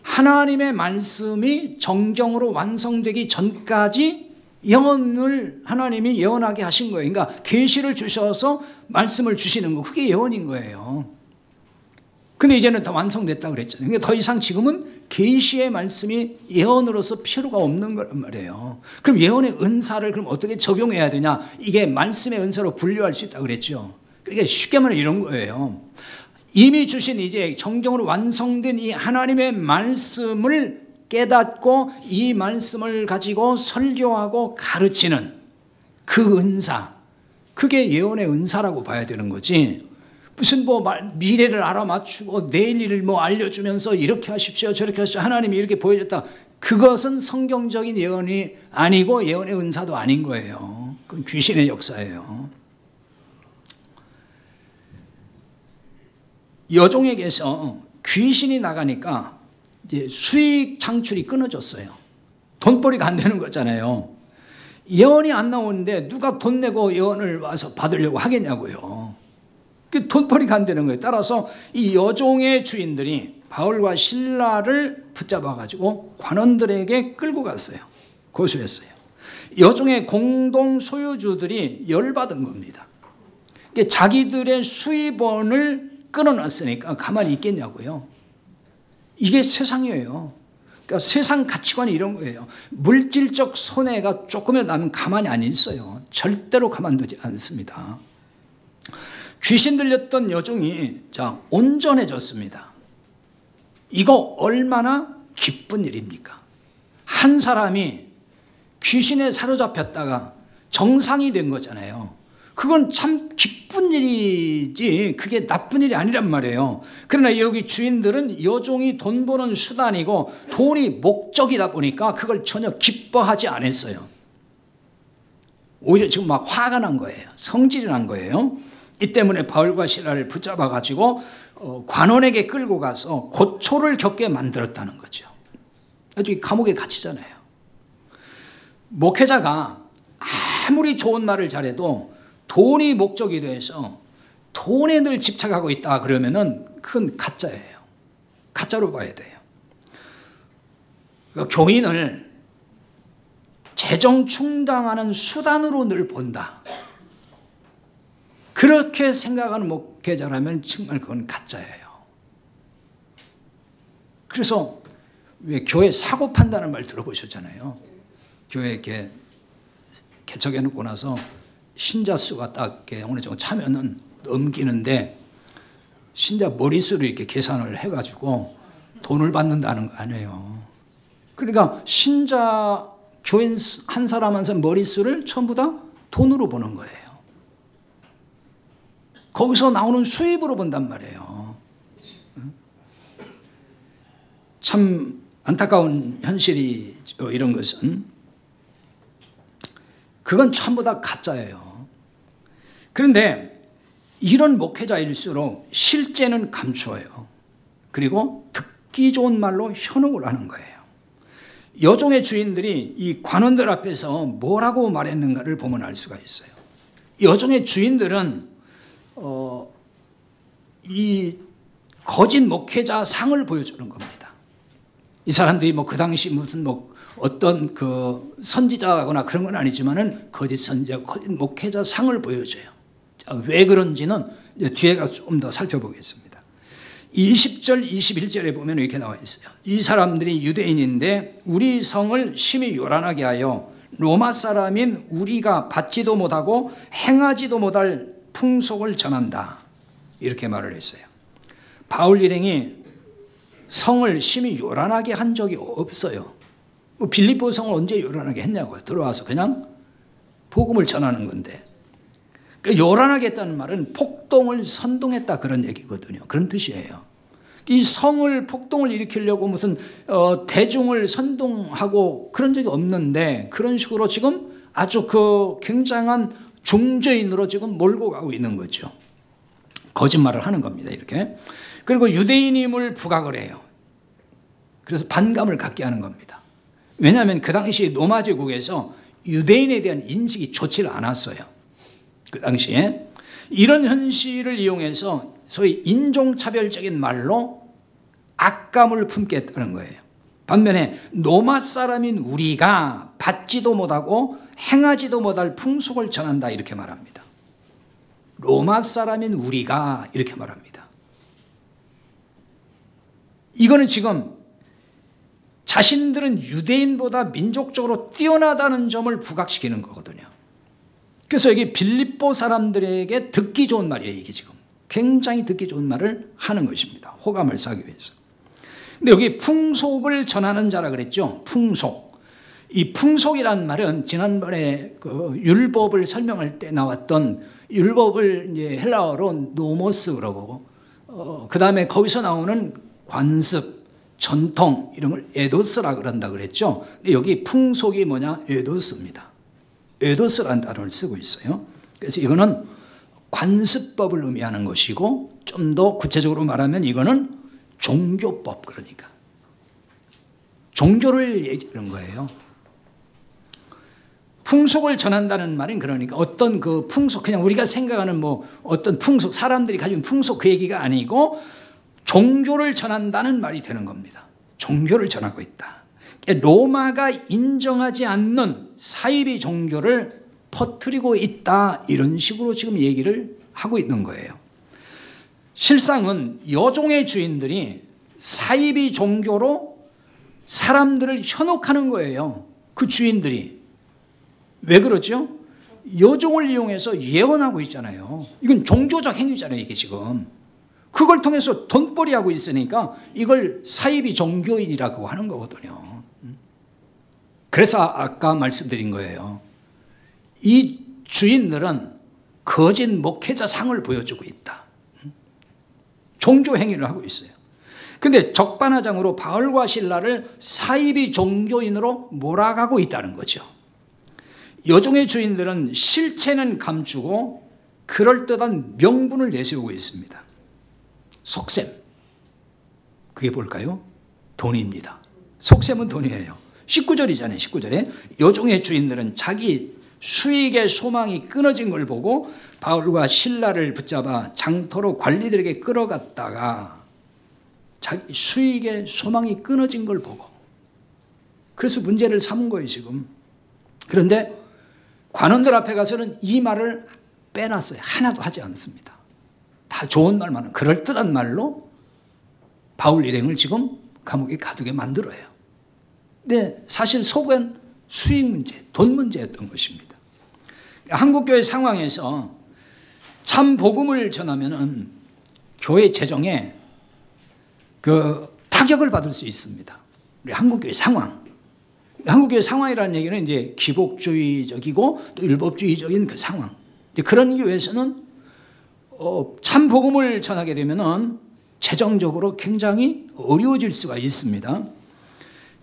하나님의 말씀이 정경으로 완성되기 전까지 예언을 하나님이 예언하게 하신 거예요. 그러니까 계시를 주셔서 말씀을 주시는 거, 그게 예언인 거예요. 근데 이제는 다 완성됐다고 그랬잖아요. 그러니까 더 이상 지금은 계시의 말씀이 예언으로서 필요가 없는 거란 말이에요. 그럼 예언의 은사를 그럼 어떻게 적용해야 되냐? 이게 말씀의 은사로 분류할 수 있다고 그랬죠. 그러니까 쉽게 말하면 이런 거예요. 이미 주신 이제 정정으로 완성된 이 하나님의 말씀을 깨닫고 이 말씀을 가지고 설교하고 가르치는 그 은사, 그게 예언의 은사라고 봐야 되는 거지. 무슨 미래를 알아맞추고 내일 일을 알려주면서 이렇게 하십시오 저렇게 하십시오 하나님이 이렇게 보여줬다, 그것은 성경적인 예언이 아니고 예언의 은사도 아닌 거예요. 그건 귀신의 역사예요. 여종에게서 귀신이 나가니까 이제 수익 창출이 끊어졌어요. 돈벌이가 안 되는 거잖아요. 예언이 안 나오는데 누가 돈 내고 예언을 와서 받으려고 하겠냐고요. 돈벌이가 안 되는 거예요. 따라서 이 여종의 주인들이 바울과 실라를 붙잡아 가지고 관원들에게 끌고 갔어요. 고소했어요. 여종의 공동 소유주들이 열받은 겁니다. 자기들의 수입원을 끊어놨으니까 가만히 있겠냐고요. 이게 세상이에요. 그러니까 세상 가치관이 이런 거예요. 물질적 손해가 조금이라도 나면 가만히 안 있어요. 절대로 가만두지 않습니다. 귀신 들렸던 여종이 온전해졌습니다. 이거 얼마나 기쁜 일입니까? 한 사람이 귀신에 사로잡혔다가 정상이 된 거잖아요. 그건 참 기쁜 일이지 그게 나쁜 일이 아니란 말이에요. 그러나 여기 주인들은 여종이 돈 버는 수단이고 돈이 목적이다 보니까 그걸 전혀 기뻐하지 않았어요. 오히려 지금 막 화가 난 거예요. 성질이 난 거예요. 이 때문에 바울과 실라를 붙잡아 가지고 관원에게 끌고 가서 고초를 겪게 만들었다는 거죠. 아주 감옥에 갇히잖아요. 목회자가 아무리 좋은 말을 잘해도 돈이 목적이 돼서 돈에 늘 집착하고 있다 그러면은 그건 가짜예요. 가짜로 봐야 돼요. 그러니까 교인을 재정 충당하는 수단으로 늘 본다. 그렇게 생각하는 목회자라면 정말 그건 가짜예요. 그래서 왜 교회 사고 판다는 말 들어보셨잖아요. 교회 이렇게 개척해 놓고 나서 신자 수가 딱 이렇게 어느 정도 차면은 넘기는데 신자 머릿수를 이렇게 계산을 해가지고 돈을 받는다는 거 아니에요. 그러니까 신자 교인 한 사람 한 사람 머릿수를 전부 다 돈으로 보는 거예요. 거기서 나오는 수입으로 본단 말이에요. 참 안타까운 현실이죠. 이런 것은. 그건 전부 다 가짜예요. 그런데 이런 목회자일수록 실제는 감추어요. 그리고 듣기 좋은 말로 현혹을 하는 거예요. 여종의 주인들이 이 관원들 앞에서 뭐라고 말했는가를 보면 알 수가 있어요. 여종의 주인들은 이 거짓 목회자 상을 보여주는 겁니다. 이 사람들이 그 당시 무슨 어떤 그 선지자거나 그런 건 아니지만은 거짓 선지자, 거짓 목회자 상을 보여줘요. 자, 왜 그런지는 이제 뒤에 가서 좀 더 살펴보겠습니다. 20절, 21절에 보면 이렇게 나와 있어요. 이 사람들이 유대인인데 우리 성을 심히 요란하게 하여 로마 사람인 우리가 받지도 못하고 행하지도 못할 풍속을 전한다. 이렇게 말을 했어요. 바울 일행이 성을 심히 요란하게 한 적이 없어요. 빌립보 성을 언제 요란하게 했냐고요. 들어와서 그냥 복음을 전하는 건데. 그러니까 요란하게 했다는 말은 폭동을 선동했다 그런 얘기거든요. 그런 뜻이에요. 이 성을 폭동을 일으키려고 무슨 대중을 선동하고 그런 적이 없는데 그런 식으로 지금 아주 그 굉장한 중죄인으로 지금 몰고 가고 있는 거죠. 거짓말을 하는 겁니다. 이렇게. 그리고 유대인임을 부각을 해요. 그래서 반감을 갖게 하는 겁니다. 왜냐하면 그 당시 로마 제국에서 유대인에 대한 인식이 좋지 않았어요. 그 당시에. 이런 현실을 이용해서 소위 인종차별적인 말로 악감을 품겠다는 거예요. 반면에 로마 사람인 우리가 받지도 못하고 행하지도 못할 풍속을 전한다 이렇게 말합니다. 로마 사람인 우리가 이렇게 말합니다. 이거는 지금 자신들은 유대인보다 민족적으로 뛰어나다는 점을 부각시키는 거거든요. 그래서 여기 빌립보 사람들에게 듣기 좋은 말이에요. 이게 지금 굉장히 듣기 좋은 말을 하는 것입니다. 호감을 사기 위해서. 근데 여기 풍속을 전하는 자라 그랬죠. 풍속. 이 풍속이란 말은 지난번에 그 율법을 설명할 때 나왔던 율법을 이제 헬라어로 노모스 그러고 그 다음에 거기서 나오는 관습, 전통 이런 걸 에도스라 그런다 그랬죠. 근데 여기 풍속이 뭐냐? 에도스입니다. 에도스라는 단어를 쓰고 있어요. 그래서 이거는 관습법을 의미하는 것이고 좀 더 구체적으로 말하면 이거는 종교법, 그러니까 종교를 얘기하는 거예요. 풍속을 전한다는 말은 그러니까 어떤 그 풍속, 그냥 우리가 생각하는 뭐 어떤 풍속, 사람들이 가진 풍속 그 얘기가 아니고 종교를 전한다는 말이 되는 겁니다. 종교를 전하고 있다. 로마가 인정하지 않는 사이비 종교를 퍼뜨리고 있다, 이런 식으로 지금 얘기를 하고 있는 거예요. 실상은 여종의 주인들이 사이비 종교로 사람들을 현혹하는 거예요. 그 주인들이. 왜 그러죠? 여종을 이용해서 예언하고 있잖아요. 이건 종교적 행위잖아요, 이게 지금. 그걸 통해서 돈벌이하고 있으니까 이걸 사이비 종교인이라고 하는 거거든요. 그래서 아까 말씀드린 거예요. 이 주인들은 거짓 목회자 상을 보여주고 있다. 종교 행위를 하고 있어요. 그런데 적반하장으로 바울과 실라를 사이비 종교인으로 몰아가고 있다는 거죠. 여종의 주인들은 실체는 감추고 그럴듯한 명분을 내세우고 있습니다. 속셈, 그게 뭘까요? 돈입니다. 속셈은 돈이에요. 19절이잖아요. 19절에 여종의 주인들은 자기 수익의 소망이 끊어진 걸 보고 바울과 실라를 붙잡아 장터로 관리들에게 끌어갔다가 자기 수익의 소망이 끊어진 걸 보고, 그래서 문제를 삼은 거예요 지금. 그런데 관원들 앞에 가서는 이 말을 빼놨어요. 하나도 하지 않습니다. 다 좋은 말만, 그럴듯한 말로 바울 일행을 지금 감옥에 가두게 만들어요. 근데 사실 속은 수익 문제, 돈 문제였던 것입니다. 한국교회 상황에서 참 복음을 전하면은 교회 재정에 그 타격을 받을 수 있습니다. 우리 한국교회 상황. 한국교회 상황이라는 얘기는 이제 기복주의적이고 또 율법주의적인 그 상황. 그런 교회에서는 참 복음을 전하게 되면은 재정적으로 굉장히 어려워질 수가 있습니다.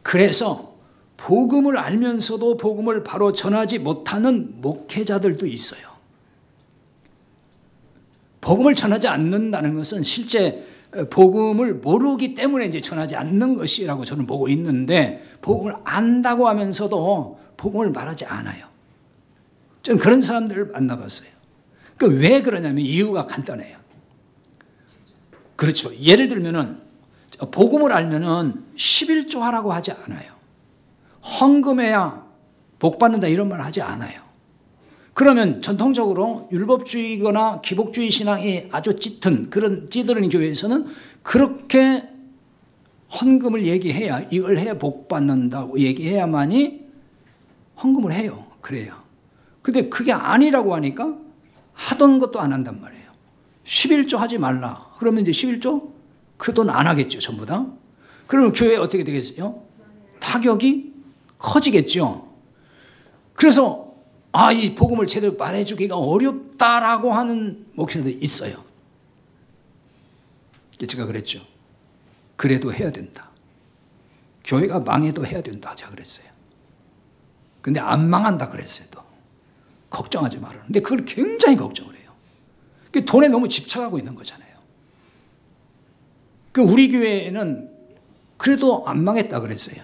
그래서 복음을 알면서도 복음을 바로 전하지 못하는 목회자들도 있어요. 복음을 전하지 않는다는 것은 실제 복음을 모르기 때문에 이제 전하지 않는 것이라고 저는 보고 있는데, 복음을 안다고 하면서도 복음을 말하지 않아요. 저는 그런 사람들을 만나봤어요. 왜 그러냐면 이유가 간단해요. 그렇죠. 예를 들면은 복음을 알면은 11조 하라고 하지 않아요. 헌금해야 복 받는다 이런 말 하지 않아요. 그러면 전통적으로 율법주의거나 기복주의 신앙이 아주 짙은 그런 찌들은 교회에서는 그렇게 헌금을 얘기해야, 이걸 해야 복 받는다고 얘기해야만이 헌금을 해요. 그래요. 근데 그게 아니라고 하니까 하던 것도 안 한단 말이에요. 11조 하지 말라. 그러면 이제 11조? 그 돈 안 하겠죠, 전부 다. 그러면 교회 어떻게 되겠어요? 타격이 커지겠죠. 그래서 이 복음을 제대로 말해주기가 어렵다라고 하는 목회자들이 있어요. 제가 그랬죠. 그래도 해야 된다. 교회가 망해도 해야 된다. 제가 그랬어요. 근데 안 망한다 그랬어요. 또 걱정하지 말아라. 근데 그걸 굉장히 걱정을 해요. 돈에 너무 집착하고 있는 거잖아요. 우리 교회는 그래도 안 망했다 그랬어요.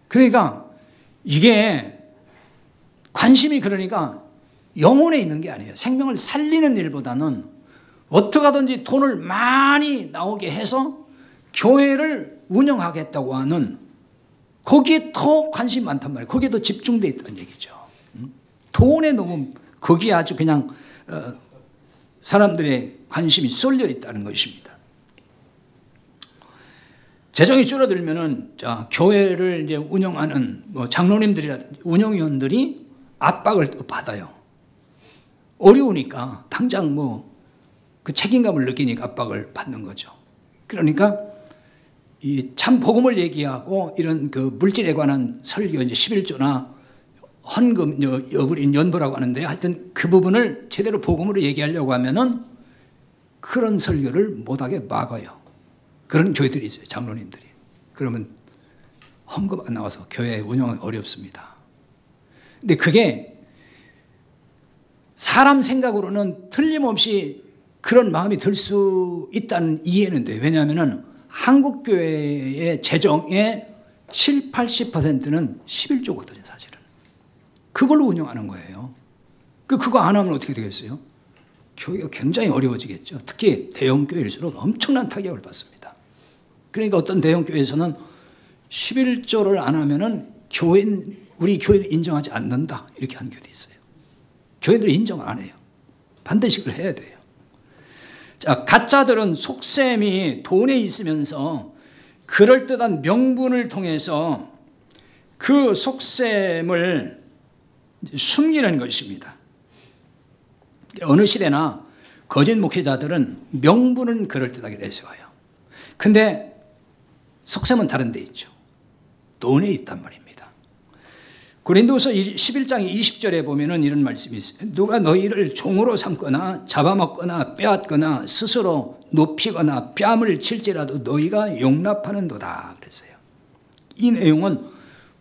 그러니까 이게 관심이, 그러니까 영혼에 있는 게 아니에요. 생명을 살리는 일보다는 어떻게 하든지 돈을 많이 나오게 해서 교회를 운영하겠다고 하는, 거기에 더 관심이 많단 말이에요. 거기에 더 집중되어 있다는 얘기죠. 돈에 너무 거기에 아주 그냥 사람들의 관심이 쏠려 있다는 것입니다. 재정이 줄어들면은 자, 교회를 이제 운영하는 뭐 장로님들이라든지 운영위원들이 압박을 또 받아요. 어려우니까 당장 뭐 그 책임감을 느끼니까 압박을 받는 거죠. 그러니까 이 참 복음을 얘기하고 이런 그 물질에 관한 설교, 이제 11조나 헌금, 여불인 연보라고 하는데, 하여튼 그 부분을 제대로 복음으로 얘기하려고 하면은 그런 설교를 못하게 막아요. 그런 교회들이 있어요, 장로님들이. 그러면 헌금 안 나와서 교회 운영이 어렵습니다. 근데 그게 사람 생각으로는 틀림없이 그런 마음이 들 수 있다는 이해는 돼요. 왜냐하면 한국 교회의 재정의 7, 80%는 11조거든요, 사실은. 그걸로 운영하는 거예요. 그거 안 하면 어떻게 되겠어요? 교회가 굉장히 어려워지겠죠. 특히 대형 교회일수록 엄청난 타격을 받습니다. 그러니까 어떤 대형 교회에서는 11조를 안 하면은 우리 교회를 인정하지 않는다, 이렇게 하는 교회도 있어요. 교회들이 인정 안 해요. 반드시 그걸 해야 돼요. 자, 가짜들은 속셈이 돈에 있으면서 그럴듯한 명분을 통해서 그 속셈을 숨기는 것입니다. 어느 시대나 거짓 목회자들은 명분은 그럴듯하게 내세워요. 근데 속셈은 다른 데 있죠. 돈에 있단 말입니다. 고린도서 11장 20절에 보면은 이런 말씀이 있어요. 누가 너희를 종으로 삼거나 잡아먹거나 빼앗거나 스스로 높이거나 뺨을 칠지라도 너희가 용납하는도다 그랬어요. 이 내용은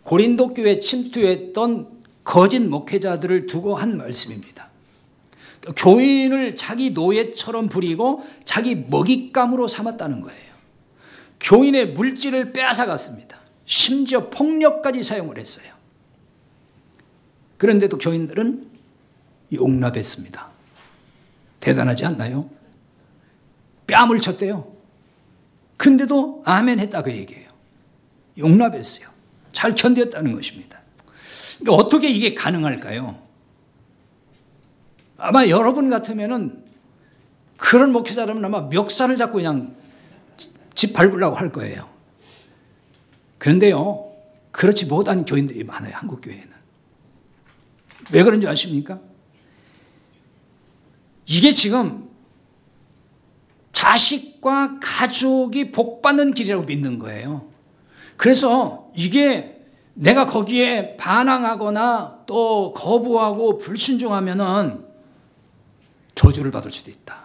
고린도 교회에 침투했던 거짓 목회자들을 두고 한 말씀입니다. 교인을 자기 노예처럼 부리고 자기 먹잇감으로 삼았다는 거예요. 교인의 물질을 빼앗아갔습니다. 심지어 폭력까지 사용을 했어요. 그런데도 교인들은 용납했습니다. 대단하지 않나요? 뺨을 쳤대요. 근데도 아멘 했다고 얘기해요. 용납했어요. 잘 견뎠다는 것입니다. 그러니까 어떻게 이게 가능할까요? 아마 여러분 같으면은 그런 목회자라면 아마 멱살을 잡고 그냥 집 밟으려고 할 거예요. 그런데요, 그렇지 못한 교인들이 많아요, 한국 교회에는. 왜 그런지 아십니까? 이게 지금 자식과 가족이 복받는 길이라고 믿는 거예요. 그래서 이게 내가 거기에 반항하거나 또 거부하고 불순종하면은 저주를 받을 수도 있다.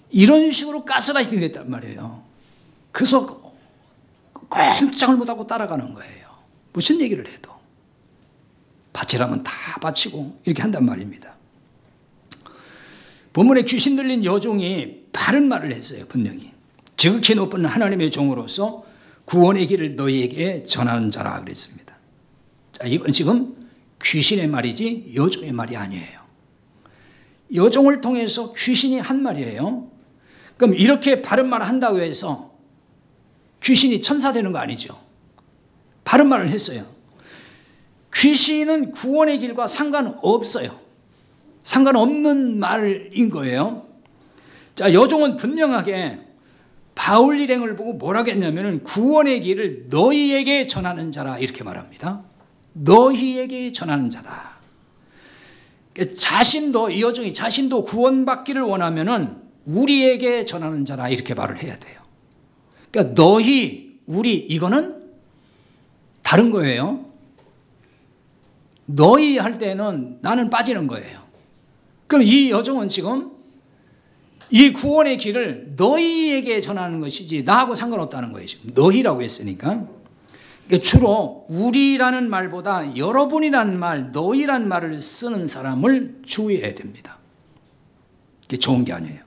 이런 식으로 가스라이팅이 됐단 말이에요. 그래서 꼼짝을 못하고 따라가는 거예요. 무슨 얘기를 해도. 바치라면 다 바치고 이렇게 한단 말입니다. 본문에 귀신 들린 여종이 바른 말을 했어요. 분명히. 지극히 높은 하나님의 종으로서 구원의 길을 너희에게 전하는 자라 그랬습니다. 자, 이건 지금 귀신의 말이지 여종의 말이 아니에요. 여종을 통해서 귀신이 한 말이에요. 그럼 이렇게 바른 말을 한다고 해서 귀신이 천사 되는 거 아니죠. 바른 말을 했어요. 귀신은 구원의 길과 상관없어요. 상관없는 말인 거예요. 자, 여종은 분명하게 바울 일행을 보고 뭐라고 했냐면 구원의 길을 너희에게 전하는 자라 이렇게 말합니다. 너희에게 전하는 자다. 자신도, 이 여종이 자신도 구원받기를 원하면은 우리에게 전하는 자라 이렇게 말을 해야 돼요. 그러니까 너희, 우리, 이거는 다른 거예요. 너희 할 때는 나는 빠지는 거예요. 그럼 이 여종은 지금 이 구원의 길을 너희에게 전하는 것이지 나하고 상관없다는 거예요. 지금 너희라고 했으니까. 주로 우리라는 말보다 여러분이라는 말, 너희라는 말을 쓰는 사람을 주의해야 됩니다. 이게 좋은 게 아니에요.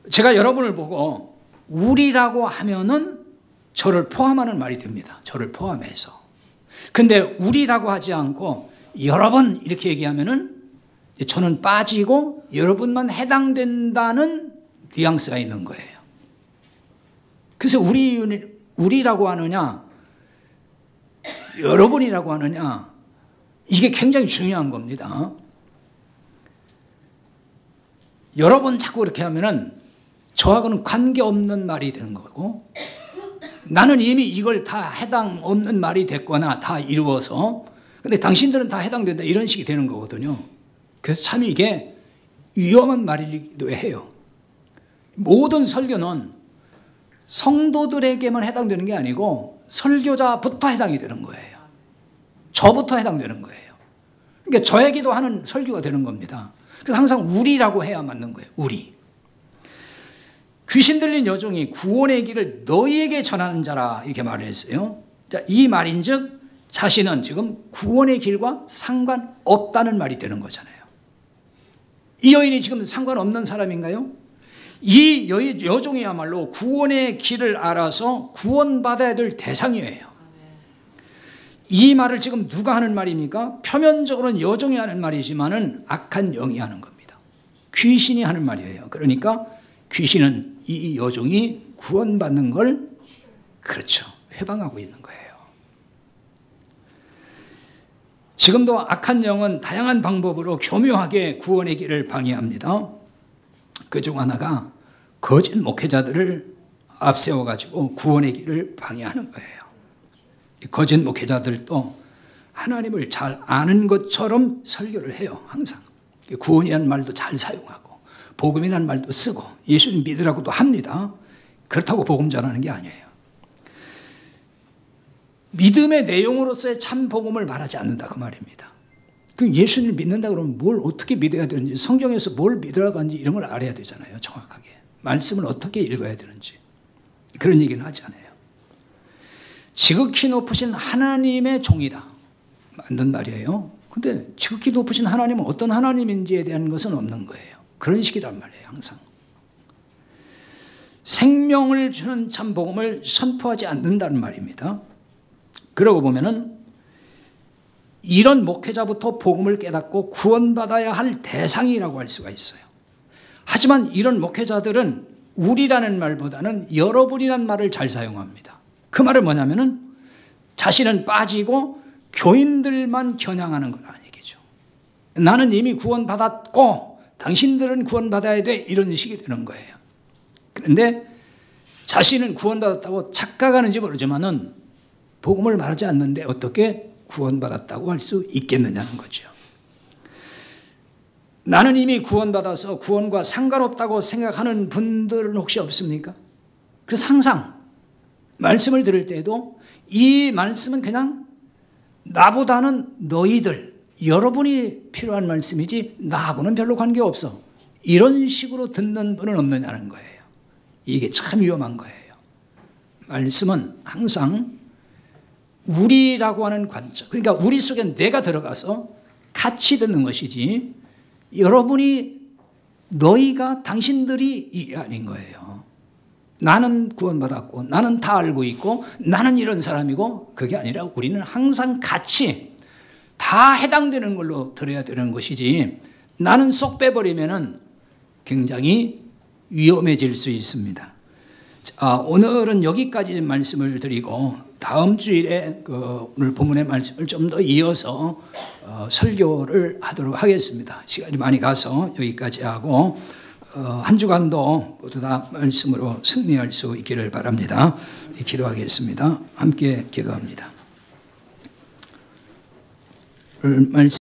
제가 여러분을 보고 우리라고 하면은 저를 포함하는 말이 됩니다. 저를 포함해서. 근데 우리라고 하지 않고 여러분 이렇게 얘기하면은 저는 빠지고 여러분만 해당된다는 뉘앙스가 있는 거예요. 그래서 우리라고 하느냐 여러분이라고 하느냐 이게 굉장히 중요한 겁니다. 여러분 자꾸 그렇게 하면은 저하고는 관계없는 말이 되는 거고 나는 이미 이걸 다 해당 없는 말이 됐거나 다 이루어서 근데 당신들은 다 해당된다 이런 식이 되는 거거든요. 그래서 참 이게 위험한 말이기도 해요. 모든 설교는 성도들에게만 해당되는 게 아니고 설교자부터 해당이 되는 거예요. 저부터 해당되는 거예요. 그러니까 저에게도 하는 설교가 되는 겁니다. 그래서 항상 우리라고 해야 맞는 거예요. 우리. 귀신 들린 여종이 구원의 길을 너희에게 전하는 자라 이렇게 말을 했어요. 자, 이 말인즉 자신은 지금 구원의 길과 상관없다는 말이 되는 거잖아요. 이 여인이 지금 상관없는 사람인가요? 이 여종이야말로 구원의 길을 알아서 구원받아야 될 대상이에요. 이 말을 지금 누가 하는 말입니까? 표면적으로는 여종이 하는 말이지만은 악한 영이 하는 겁니다. 귀신이 하는 말이에요. 그러니까 귀신은 이 여종이 구원받는 걸 그렇죠. 회방하고 있는 거예요. 지금도 악한 영은 다양한 방법으로 교묘하게 구원의 길을 방해합니다. 그중 하나가 거짓 목회자들을 앞세워가지고 구원의 길을 방해하는 거예요. 거짓 목회자들도 하나님을 잘 아는 것처럼 설교를 해요. 항상 구원이라는 말도 잘 사용하고 복음이라는 말도 쓰고 예수님 믿으라고도 합니다. 그렇다고 복음 전하는 게 아니에요. 믿음의 내용으로서의 참 복음을 말하지 않는다 그 말입니다. 그 예수님을 믿는다 그러면 뭘 어떻게 믿어야 되는지 성경에서 뭘 믿으라고 하는지 이런 걸 알아야 되잖아요. 정확하게. 말씀을 어떻게 읽어야 되는지 그런 얘기는 하지 않아요. 지극히 높으신 하나님의 종이다. 맞는 말이에요. 근데 지극히 높으신 하나님은 어떤 하나님인지에 대한 것은 없는 거예요. 그런 식이란 말이에요. 항상. 생명을 주는 참 복음을 선포하지 않는다는 말입니다. 그러고 보면은 이런 목회자부터 복음을 깨닫고 구원받아야 할 대상이라고 할 수가 있어요. 하지만 이런 목회자들은 우리라는 말보다는 여러분이라는 말을 잘 사용합니다. 그 말은 뭐냐면은 자신은 빠지고 교인들만 겨냥하는 거라는 얘기죠. 나는 이미 구원받았고 당신들은 구원받아야 돼 이런 식이 되는 거예요. 그런데 자신은 구원받았다고 착각하는지 모르지만은 복음을 말하지 않는데 어떻게 구원받았다고 할 수 있겠느냐는 거죠. 나는 이미 구원받아서 구원과 상관없다고 생각하는 분들은 혹시 없습니까? 그래서 항상 말씀을 들을 때에도 이 말씀은 그냥 나보다는 너희들, 여러분이 필요한 말씀이지 나하고는 별로 관계없어. 이런 식으로 듣는 분은 없느냐는 거예요. 이게 참 위험한 거예요. 말씀은 항상 우리라고 하는 관점, 그러니까 우리 속에 내가 들어가서 같이 듣는 것이지 여러분이 너희가 당신들이 이게 아닌 거예요. 나는 구원받았고 나는 다 알고 있고 나는 이런 사람이고 그게 아니라 우리는 항상 같이 다 해당되는 걸로 들어야 되는 것이지 나는 쏙 빼버리면은 굉장히 위험해질 수 있습니다. 자, 오늘은 여기까지 말씀을 드리고 다음 주일에 오늘 본문의 말씀을 좀 더 이어서 설교를 하도록 하겠습니다. 시간이 많이 가서 여기까지 하고 한 주간도 모두 다 말씀으로 승리할 수 있기를 바랍니다. 기도하겠습니다. 함께 기도합니다.